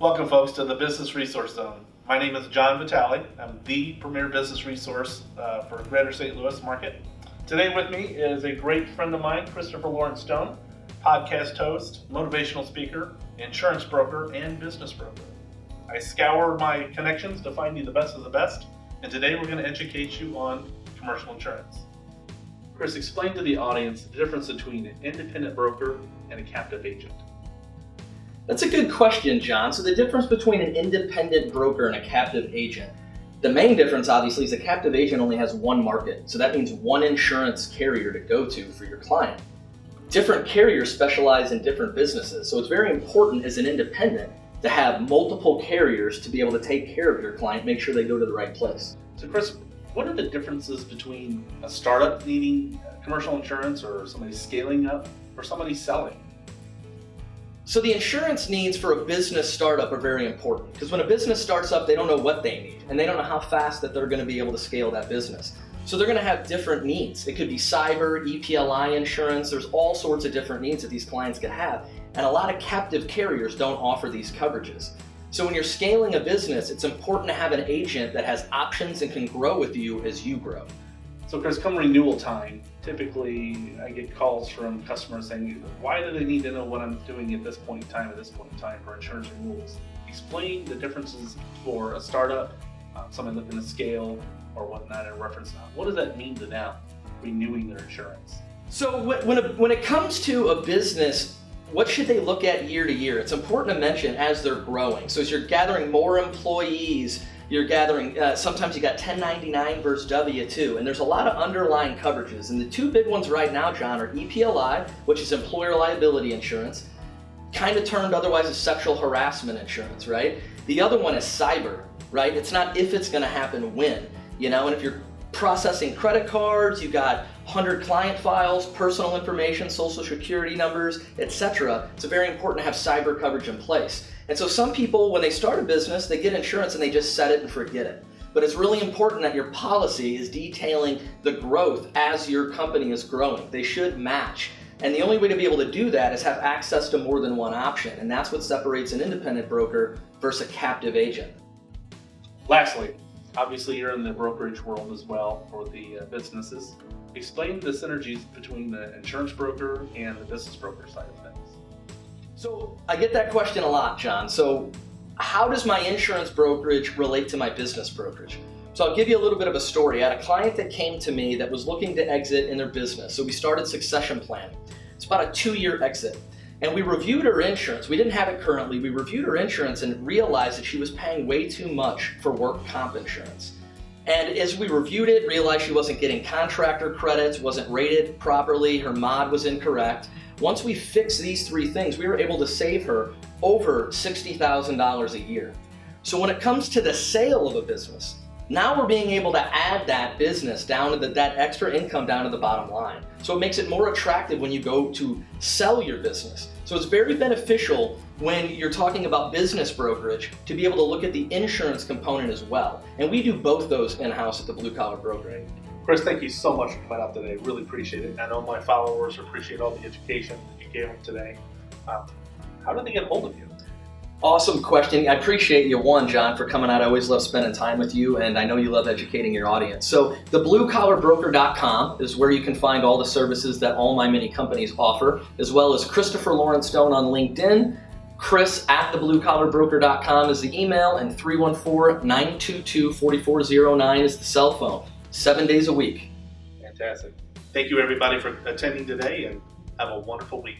Welcome, folks, to the Business Resource Zone. My name is John Vitale. I'm the premier business resource for Greater St. Louis market. Today with me is a great friend of mine, Christopher Lawrence Stone, podcast host, motivational speaker, insurance broker, and business broker. I scour my connections to find you the best of the best, and today we're going to educate you on commercial insurance. Chris, explain to the audience the difference between an independent broker and a captive agent. That's a good question, John. So the difference between an independent broker and a captive agent, the main difference obviously is a captive agent only has one market. So that means one insurance carrier to go to for your client. Different carriers specialize in different businesses. So it's very important as an independent to have multiple carriers to be able to take care of your client, make sure they go to the right place. So Chris, what are the differences between a startup needing commercial insurance or somebody scaling up or somebody selling? So the insurance needs for a business startup are very important because when a business starts up, they don't know what they need and they don't know how fast that they're going to be able to scale that business. So they're going to have different needs. It could be cyber, EPLI insurance. There's all sorts of different needs that these clients could have. And a lot of captive carriers don't offer these coverages. So when you're scaling a business, it's important to have an agent that has options and can grow with you as you grow. So Chris, come renewal time, typically I get calls from customers saying, why do they need to know what I'm doing at this point in time for insurance renewals? Explain the differences for a startup, somebody looking to scale or whatnot in reference now. What does that mean to them renewing their insurance? So when it comes to a business, what should they look at year to year? It's important to mention as they're growing. So as you're gathering more employees, you're gathering, sometimes you got 1099 versus W-2, and there's a lot of underlying coverages. And the two big ones right now, John, are EPLI, which is employer liability insurance, kind of termed otherwise as sexual harassment insurance, right? The other one is cyber, right? It's not if it's gonna happen, when, and if you're processing credit cards, you got 100 client files, personal information, social security numbers, etc. It's very important to have cyber coverage in place. And so some people, when they start a business, they get insurance and they just set it and forget it. But it's really important that your policy is detailing the growth as your company is growing. They should match. And the only way to be able to do that is have access to more than one option. And that's what separates an independent broker versus a captive agent. Lastly, obviously you're in the brokerage world as well for the businesses. Explain the synergies between the insurance broker and the business broker side of things. So I get that question a lot, John. So how does my insurance brokerage relate to my business brokerage? So I'll give you a little bit of a story. I had a client that came to me that was looking to exit in their business. So we started succession planning. It's about a 2-year exit. And we reviewed her insurance. We didn't have it currently. We reviewed her insurance and realized that she was paying way too much for work comp insurance. And as we reviewed it, realized she wasn't getting contractor credits, wasn't rated properly, her mod was incorrect. Once we fixed these 3 things, we were able to save her over $60,000 a year. So when it comes to the sale of a business, now we're being able to add that business down to that extra income down to the bottom line. So it makes it more attractive when you go to sell your business. So it's very beneficial when you're talking about business brokerage to be able to look at the insurance component as well. And we do both those in-house at the Blue Collar Brokerage. Chris, thank you so much for coming out today. Really appreciate it. I know my followers appreciate all the education that you gave them today. How do they get hold of you? Awesome question. I appreciate you, John, for coming out. I always love spending time with you, and I know you love educating your audience. So the bluecollarbroker.com is where you can find all the services that all my many companies offer, as well as Christopher Lawrence Stone on LinkedIn. Chris at thebluecollarbroker.com is the email, and 314-922-4409 is the cell phone. 7 days a week. Fantastic. Thank you, everybody, for attending today, and have a wonderful week.